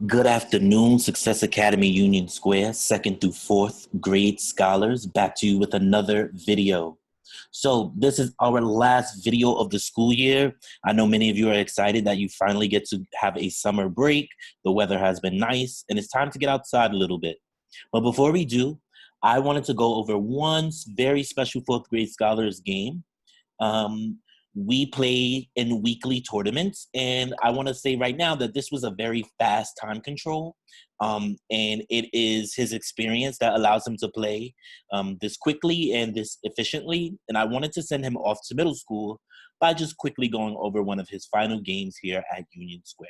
Good afternoon, Success Academy Union Square, second through fourth grade scholars, back to you with another video. So this is our last video of the school year. I know many of you are excited that you finally get to have a summer break. The weather has been nice and it's time to get outside a little bit. But before we do, I wanted to go over one very special fourth grade scholars game. Um, we play in weekly tournaments, and I want to say right now that this was a very fast time control, and it is his experience that allows him to play this quickly and this efficiently. And I wanted to send him off to middle school by just quickly going over one of his final games here at Union Square.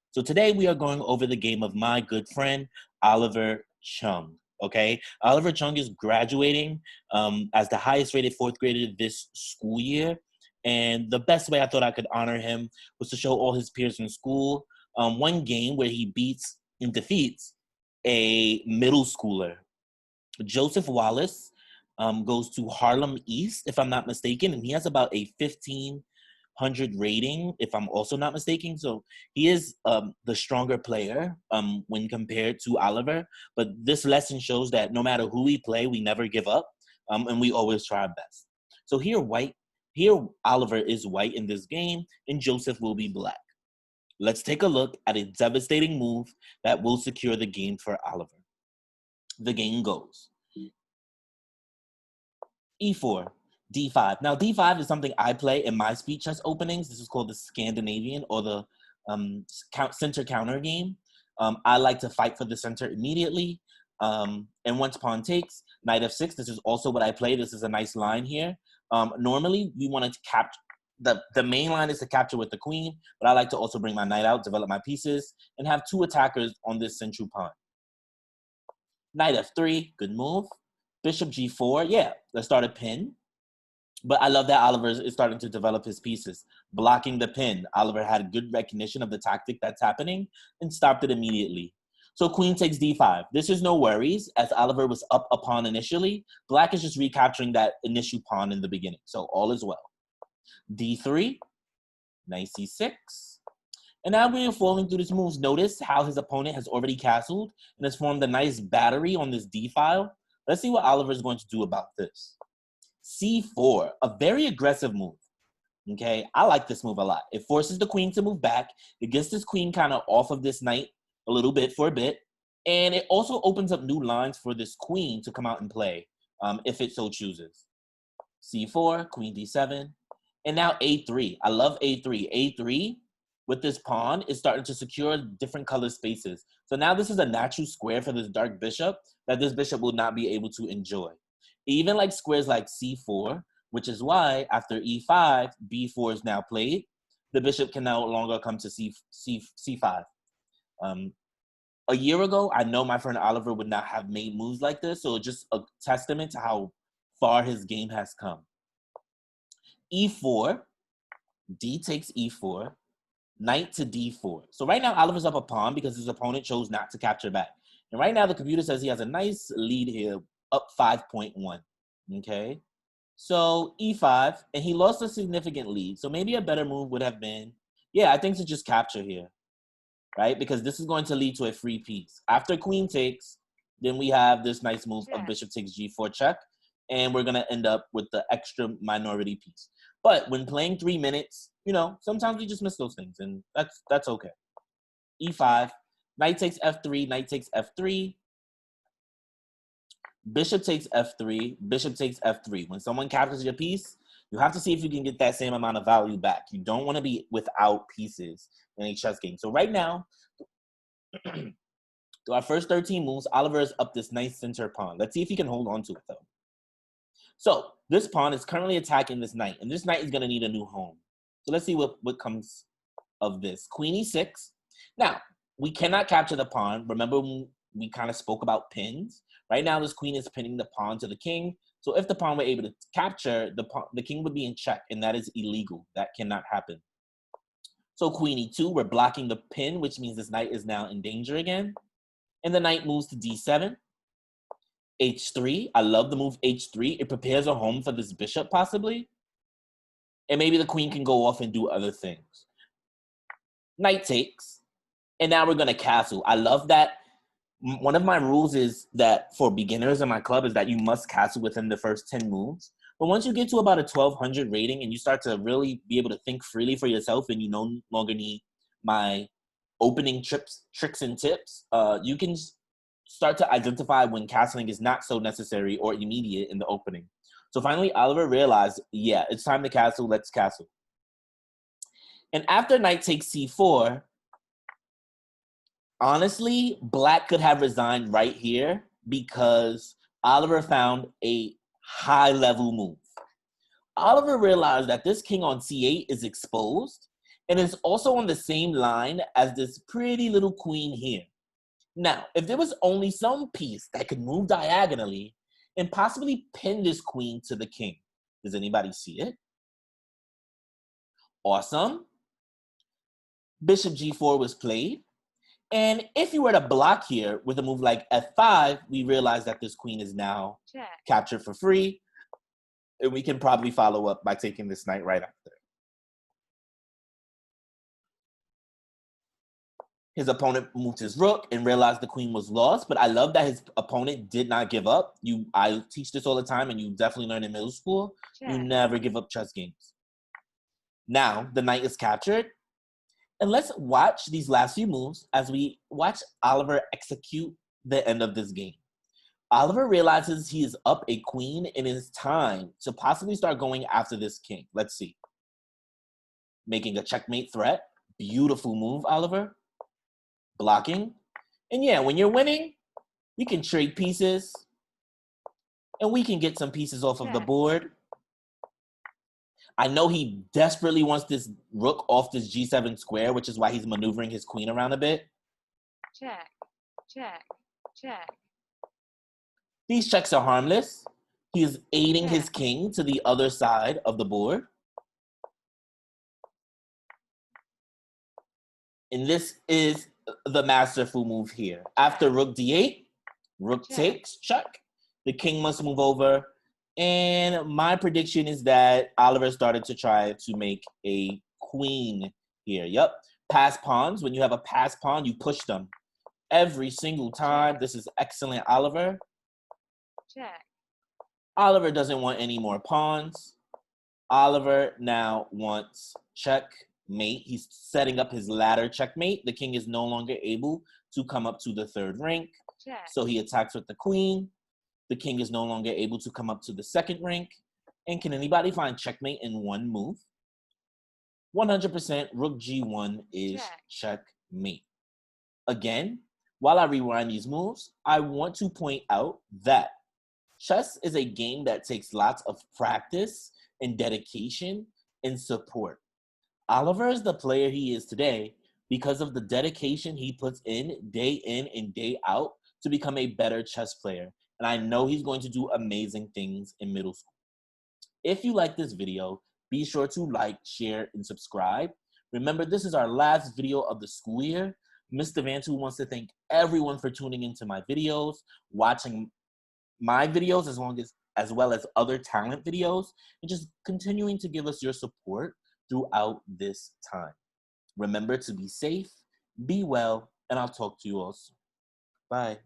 So today we are going over the game of my good friend Oliver Chung. Okay, Oliver Chung is graduating as the highest rated fourth grader this school year. And the best way I thought I could honor him was to show all his peers in school one game where he beats and defeats a middle schooler. Joseph Wallace goes to Harlem East, if I'm not mistaken, and he has about a 1500 rating, if I'm also not mistaken. So he is the stronger player when compared to Oliver. But this lesson shows that no matter who we play, we never give up, and we always try our best. So here Oliver is white in this game, and Joseph will be black. Let's take a look at a devastating move that will secure the game for Oliver. The game goes E4, D5. Now, D5 is something I play in my speed chess openings. This is called the Scandinavian or the center counter game. I like to fight for the center immediately. And once pawn takes, knight f6. This is also what I play. This is a nice line here. Normally, we want to capture. The main line is to capture with the queen, but I like to also bring my knight out, develop my pieces, and have two attackers on this central pawn. Knight f3, good move. Bishop g4, yeah, let's start a pin. But I love that Oliver is starting to develop his pieces. Blocking the pin. Oliver had good recognition of the tactic that's happening and stopped it immediately. So queen takes d5. This is no worries, as Oliver was up a pawn initially. Black is just recapturing that initial pawn in the beginning. So all is well. d3, knight c6. And now we're falling through these moves. Notice how his opponent has already castled and has formed a nice battery on this d file. Let's see what Oliver is going to do about this. c4, a very aggressive move. Okay, I like this move a lot. It forces the queen to move back. It gets this queen kind of off of this knight a little bit for a bit. And it also opens up new lines for this queen to come out and play if it so chooses. c4, queen d7, and now a3. I love a3. a3 with this pawn is starting to secure different color spaces. So now this is a natural square for this dark bishop that this bishop will not be able to enjoy. Even like squares like c4, which is why after e5, b4 is now played. The bishop can no longer come to c5. A year ago, I know my friend Oliver would not have made moves like this, so it's just a testament to how far his game has come. e4, d takes e4, knight to d4. So right now, Oliver's up a pawn because his opponent chose not to capture back. And right now, the computer says he has a nice lead here, up 5.1, okay? So e5, and he lost a significant lead. So maybe a better move would have been, yeah, I think to just capture here, right? Because this is going to lead to a free piece. After queen takes, then we have this nice move of bishop takes g4 check, and we're going to end up with the extra minority piece. But when playing 3 minutes, you know, sometimes we just miss those things, and that's okay. e5, knight takes f3, knight takes f3, bishop takes f3, bishop takes f3. When someone captures your piece, you have to see if you can get that same amount of value back. You don't want to be without pieces in a chess game. So right now, through our first 13 moves, Oliver is up this nice center pawn. Let's see if he can hold on to it, though. So this pawn is currently attacking this knight, and this knight is going to need a new home. So let's see what comes of this. Queen e6. Now, we cannot capture the pawn. Remember when we kind of spoke about pins? Right now, this queen is pinning the pawn to the king. So if the pawn were able to capture, the king would be in check, and that is illegal. That cannot happen. So queen e2, we're blocking the pin, which means this knight is now in danger again. And the knight moves to d7. h3, I love the move h3. It prepares a home for this bishop, possibly. And maybe the queen can go off and do other things. Knight takes. And now we're going to castle. I love that. One of my rules is that for beginners in my club is that you must castle within the first 10 moves. But once you get to about a 1200 rating and you start to really be able to think freely for yourself and you no longer need my opening tricks and tips, you can start to identify when castling is not so necessary or immediate in the opening. So finally, Oliver realized, yeah, it's time to castle. Let's castle. And after knight takes c4, honestly, Black could have resigned right here because Oliver found a high-level move. Oliver realized that this king on c8 is exposed and is also on the same line as this pretty little queen here. Now, if there was only some piece that could move diagonally and possibly pin this queen to the king. Does anybody see it? Awesome. Bishop g4 was played. And if you were to block here with a move like f5, we realize that this queen is now captured for free. And we can probably follow up by taking this knight right after. His opponent moved his rook and realized the queen was lost, but I love that his opponent did not give up. I teach this all the time, and you definitely learn in middle school. You never give up chess games. Now, the knight is captured. And let's watch these last few moves as we watch Oliver execute the end of this game. Oliver realizes he is up a queen and it is time to possibly start going after this king. Let's see. Making a checkmate threat. Beautiful move, Oliver. Blocking. And yeah, when you're winning, we can trade pieces. And we can get some pieces off of the board. I know he desperately wants this rook off this g7 square, which is why he's maneuvering his queen around a bit. Check, check, check. These checks are harmless. He is aiding his king to the other side of the board. And this is the masterful move here. After rook d8, rook takes, check. The king must move over. And my prediction is that Oliver started to try to make a queen here. Yep. Pass pawns. When you have a pass pawn, you push them every single time. This is excellent, Oliver. Check. Oliver doesn't want any more pawns. Oliver now wants checkmate. He's setting up his ladder checkmate. The king is no longer able to come up to the third rank. So he attacks with the queen. The king is no longer able to come up to the second rank. And can anybody find checkmate in one move? 100% rook g1 is checkmate. Again, while I rewind these moves, I want to point out that chess is a game that takes lots of practice and dedication and support. Oliver is the player he is today because of the dedication he puts in and day out to become a better chess player. And I know he's going to do amazing things in middle school. If you like this video, be sure to like, share, and subscribe. Remember, this is our last video of the school year. Mr. Vantu wants to thank everyone for tuning into my videos, watching my videos as well as other talent videos, and just continuing to give us your support throughout this time. Remember to be safe, be well, and I'll talk to you all soon. Bye.